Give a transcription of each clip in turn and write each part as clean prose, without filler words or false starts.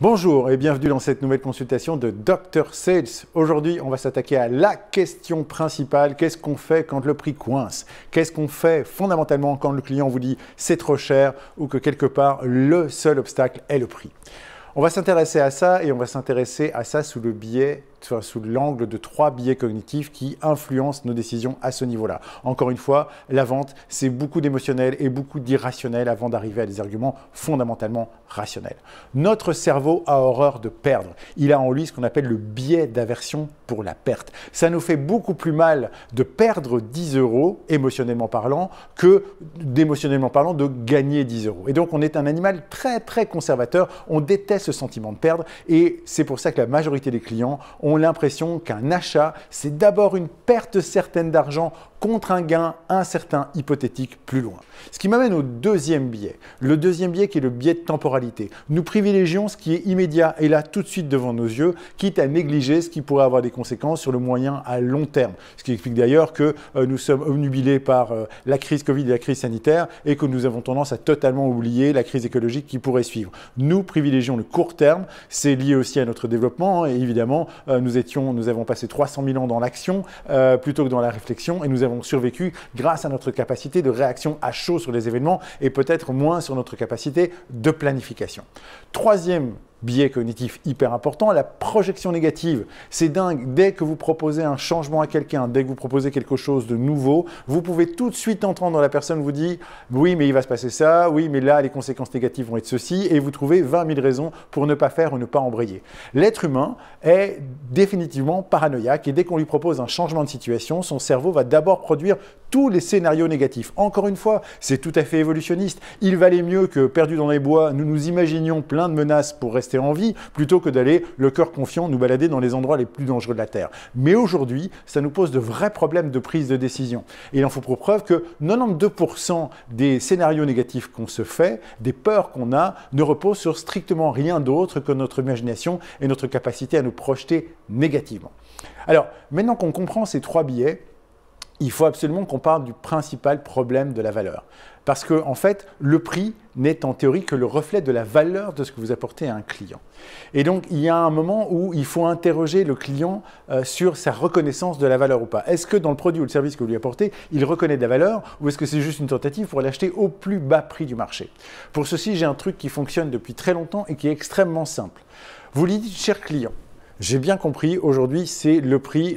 Bonjour et bienvenue dans cette nouvelle consultation de Dr Sales. Aujourd'hui, on va s'attaquer à la question principale. Qu'est-ce qu'on fait quand le prix coince? Qu'est-ce qu'on fait fondamentalement quand le client vous dit c'est trop cher ou que quelque part le seul obstacle est le prix? On va s'intéresser à ça et on va s'intéresser à ça sous l'angle de 3 biais cognitifs qui influencent nos décisions à ce niveau-là. Encore une fois, la vente, c'est beaucoup d'émotionnel et beaucoup d'irrationnel avant d'arriver à des arguments fondamentalement rationnels. Notre cerveau a horreur de perdre. Il a en lui ce qu'on appelle le biais d'aversion pour la perte. Ça nous fait beaucoup plus mal de perdre 10 € émotionnellement parlant que d'émotionnellement parlant de gagner 10 €. Et donc, on est un animal très conservateur. On déteste ce sentiment de perdre et c'est pour ça que la majorité des clients ont l'impression qu'un achat, c'est d'abord une perte certaine d'argent contre un gain incertain hypothétique plus loin. Ce qui m'amène au deuxième biais. Le deuxième biais qui est le biais de temporalité. Nous privilégions ce qui est immédiat et là tout de suite devant nos yeux, quitte à négliger ce qui pourrait avoir des conséquences sur le moyen à long terme. Ce qui explique d'ailleurs que nous sommes obnubilés par la crise Covid et la crise sanitaire et que nous avons tendance à totalement oublier la crise écologique qui pourrait suivre. Nous privilégions le court terme, c'est lié aussi à notre développement et évidemment nous avons passé 300 000 ans dans l'action plutôt que dans la réflexion et nous avons survécu grâce à notre capacité de réaction à chaud sur les événements et peut-être moins sur notre capacité de planification. Troisième biais cognitif hyper important, la projection négative. C'est dingue, dès que vous proposez un changement à quelqu'un, dès que vous proposez quelque chose de nouveau, vous pouvez tout de suite entendre la personne vous dire « oui, mais il va se passer ça, oui, mais là, les conséquences négatives vont être ceci » et vous trouvez 20 000 raisons pour ne pas faire ou ne pas embrayer. L'être humain est définitivement paranoïaque et dès qu'on lui propose un changement de situation, son cerveau va d'abord produire tous les scénarios négatifs. Encore une fois, c'est tout à fait évolutionniste. Il valait mieux que perdu dans les bois, nous nous imaginions plein de menaces pour rester en vie, plutôt que d'aller, le cœur confiant, nous balader dans les endroits les plus dangereux de la Terre. Mais aujourd'hui, ça nous pose de vrais problèmes de prise de décision. Et il en faut pour preuve que 92% des scénarios négatifs qu'on se fait, des peurs qu'on a, ne reposent sur strictement rien d'autre que notre imagination et notre capacité à nous projeter négativement. Alors, maintenant qu'on comprend ces 3 biais, il faut absolument qu'on parle du principal problème de la valeur. Parce que, en fait, le prix n'est en théorie que le reflet de la valeur de ce que vous apportez à un client. Et donc, il y a un moment où il faut interroger le client sur sa reconnaissance de la valeur ou pas. Est-ce que dans le produit ou le service que vous lui apportez, il reconnaît de la valeur ou est-ce que c'est juste une tentative pour l'acheter au plus bas prix du marché? Pour ceci, j'ai un truc qui fonctionne depuis très longtemps et qui est extrêmement simple. Vous lui dites, cher client, j'ai bien compris, aujourd'hui, c'est le prix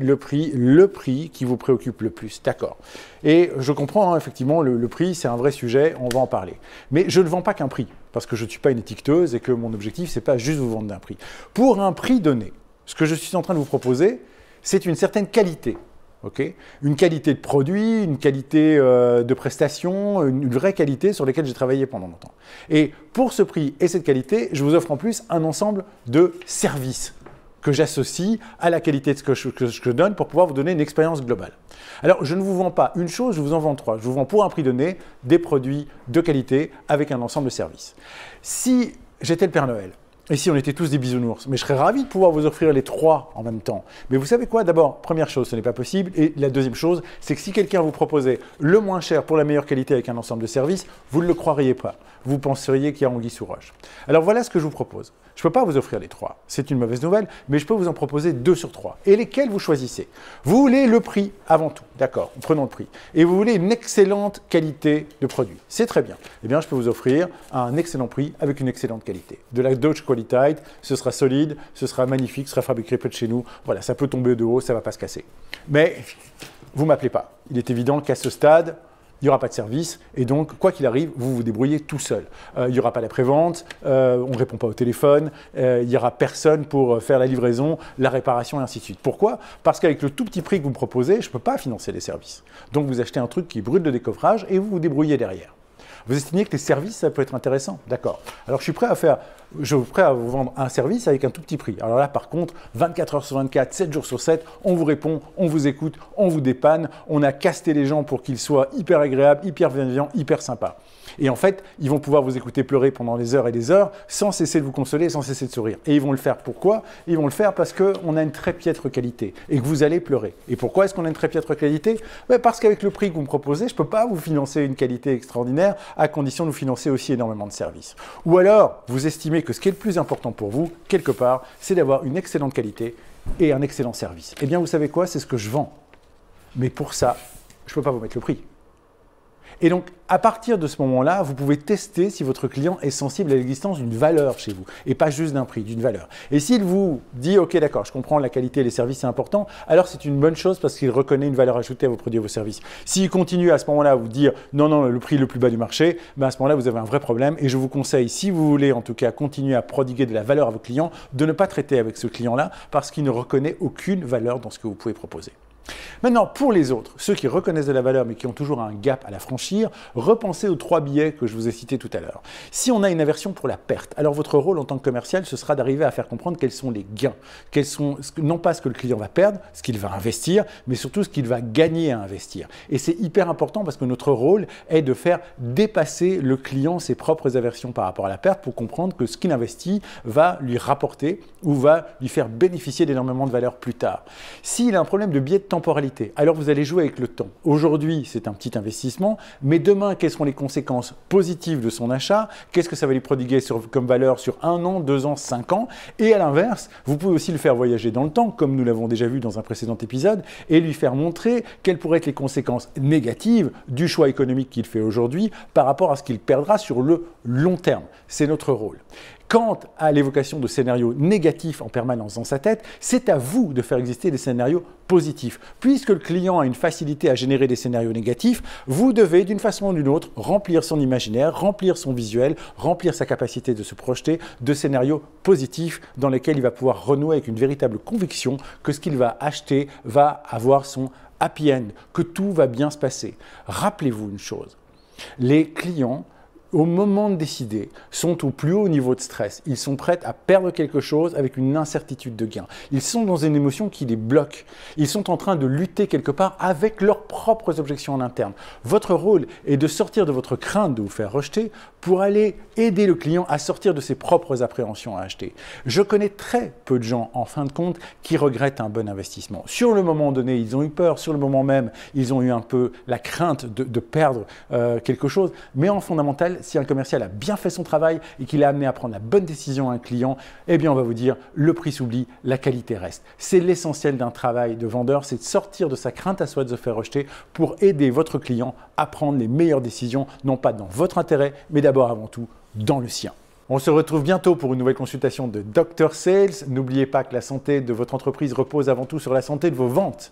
qui vous préoccupe le plus. D'accord. Et je comprends, hein, effectivement, le prix, c'est un vrai sujet, on va en parler. Mais je ne vends pas qu'un prix, parce que je ne suis pas une étiqueteuse et que mon objectif, ce n'est pas juste vous vendre d'un prix. Pour un prix donné, ce que je suis en train de vous proposer, c'est une certaine qualité. Okay, une qualité de produit, une qualité de prestation, une vraie qualité sur laquelle j'ai travaillé pendant longtemps. Et pour ce prix et cette qualité, je vous offre en plus un ensemble de services que j'associe à la qualité de ce que je donne pour pouvoir vous donner une expérience globale. Alors, je ne vous vends pas une chose, je vous en vends 3. Je vous vends pour un prix donné des produits de qualité avec un ensemble de services. Si j'étais le Père Noël, et si on était tous des bisounours, mais je serais ravi de pouvoir vous offrir les 3 en même temps. Mais vous savez quoi? D'abord, première chose, ce n'est pas possible. Et la deuxième chose, c'est que si quelqu'un vous proposait le moins cher pour la meilleure qualité avec un ensemble de services, vous ne le croiriez pas. Vous penseriez qu'il y a anguille sous roche. Alors voilà ce que je vous propose. Je ne peux pas vous offrir les 3. C'est une mauvaise nouvelle, mais je peux vous en proposer 2 sur 3. Et lesquels vous choisissez? Vous voulez le prix avant tout. D'accord, prenons le prix. Et vous voulez une excellente qualité de produit. C'est très bien. Eh bien, je peux vous offrir un excellent prix avec une excellente qualité. De la Dodge Qualitite, ce sera solide, ce sera magnifique, ce sera fabriqué près de chez nous. Voilà, ça peut tomber de haut, ça ne va pas se casser. Mais vous ne m'appelez pas. Il est évident qu'à ce stade, il n'y aura pas de service et donc, quoi qu'il arrive, vous vous débrouillez tout seul. Il n'y aura pas la prévente, on ne répond pas au téléphone, il n'y aura personne pour faire la livraison, la réparation et ainsi de suite. Pourquoi? Parce qu'avec le tout petit prix que vous me proposez, je ne peux pas financer les services. Donc, vous achetez un truc qui est brut de décoffrage et vous vous débrouillez derrière. Vous estimez que les services, ça peut être intéressant? D'accord. Alors, je suis prêt à faire je suis prêt à vous vendre un service avec un tout petit prix. Alors là, par contre, 24 heures sur 24, 7 jours sur 7, on vous répond, on vous écoute, on vous dépanne, on a casté les gens pour qu'ils soient hyper agréables, hyper bienveillants, hyper sympas. Et en fait, ils vont pouvoir vous écouter pleurer pendant des heures et des heures sans cesser de vous consoler, sans cesser de sourire. Et ils vont le faire pourquoi? Ils vont le faire parce qu'on a une très piètre qualité et que vous allez pleurer. Et pourquoi est-ce qu'on a une très piètre qualité? Parce qu'avec le prix que vous me proposez, je ne peux pas vous financer une qualité extraordinaire à condition de vous financer aussi énormément de services. Ou alors, vous estimez que ce qui est le plus important pour vous, quelque part, c'est d'avoir une excellente qualité et un excellent service. Eh bien, vous savez quoi? C'est ce que je vends. Mais pour ça, je ne peux pas vous mettre le prix. Et donc, à partir de ce moment-là, vous pouvez tester si votre client est sensible à l'existence d'une valeur chez vous, et pas juste d'un prix, d'une valeur. Et s'il vous dit « Ok, d'accord, je comprends, la qualité et les services, c'est important », alors c'est une bonne chose parce qu'il reconnaît une valeur ajoutée à vos produits et vos services. S'il continue à ce moment-là à vous dire « Non, non, le prix le plus bas du marché », ben à ce moment-là, vous avez un vrai problème. Et je vous conseille, si vous voulez en tout cas continuer à prodiguer de la valeur à vos clients, de ne pas traiter avec ce client-là parce qu'il ne reconnaît aucune valeur dans ce que vous pouvez proposer. Maintenant, pour les autres, ceux qui reconnaissent de la valeur mais qui ont toujours un gap à la franchir, repensez aux 3 biais que je vous ai cités tout à l'heure. Si on a une aversion pour la perte, alors votre rôle en tant que commercial, ce sera d'arriver à faire comprendre quels sont les gains, non pas ce que le client va perdre, ce qu'il va investir, mais surtout ce qu'il va gagner à investir. Et c'est hyper important parce que notre rôle est de faire dépasser le client ses propres aversions par rapport à la perte pour comprendre que ce qu'il investit va lui rapporter ou va lui faire bénéficier d'énormément de valeur plus tard. S'il a un problème de biais de temporalité, alors vous allez jouer avec le temps. Aujourd'hui, c'est un petit investissement, mais demain, quelles seront les conséquences positives de son achat? Qu'est-ce que ça va lui prodiguer comme valeur sur 1 an, 2 ans, 5 ans? Et à l'inverse, vous pouvez aussi le faire voyager dans le temps, comme nous l'avons déjà vu dans un précédent épisode, et lui faire montrer quelles pourraient être les conséquences négatives du choix économique qu'il fait aujourd'hui par rapport à ce qu'il perdra sur le long terme. C'est notre rôle. Quant à l'évocation de scénarios négatifs en permanence dans sa tête, c'est à vous de faire exister des scénarios positifs. Puisque le client a une facilité à générer des scénarios négatifs, vous devez d'une façon ou d'une autre remplir son imaginaire, remplir son visuel, remplir sa capacité de se projeter de scénarios positifs dans lesquels il va pouvoir renouer avec une véritable conviction que ce qu'il va acheter va avoir son happy end, que tout va bien se passer. Rappelez-vous une chose, les clients au moment de décider, sont au plus haut niveau de stress. Ils sont prêts à perdre quelque chose avec une incertitude de gain. Ils sont dans une émotion qui les bloque. Ils sont en train de lutter quelque part avec leurs propres objections en interne. Votre rôle est de sortir de votre crainte de vous faire rejeter pour aller aider le client à sortir de ses propres appréhensions à acheter. Je connais très peu de gens, en fin de compte, qui regrettent un bon investissement. Sur le moment donné, ils ont eu peur. Sur le moment même, ils ont eu un peu la crainte de perdre quelque chose. Mais en fondamental, si un commercial a bien fait son travail et qu'il est amené à prendre la bonne décision à un client, eh bien on va vous dire, le prix s'oublie, la qualité reste. C'est l'essentiel d'un travail de vendeur, c'est de sortir de sa crainte à soi de se faire rejeter pour aider votre client à prendre les meilleures décisions, non pas dans votre intérêt, mais d'abord avant tout dans le sien. On se retrouve bientôt pour une nouvelle consultation de Dr Sales. N'oubliez pas que la santé de votre entreprise repose avant tout sur la santé de vos ventes.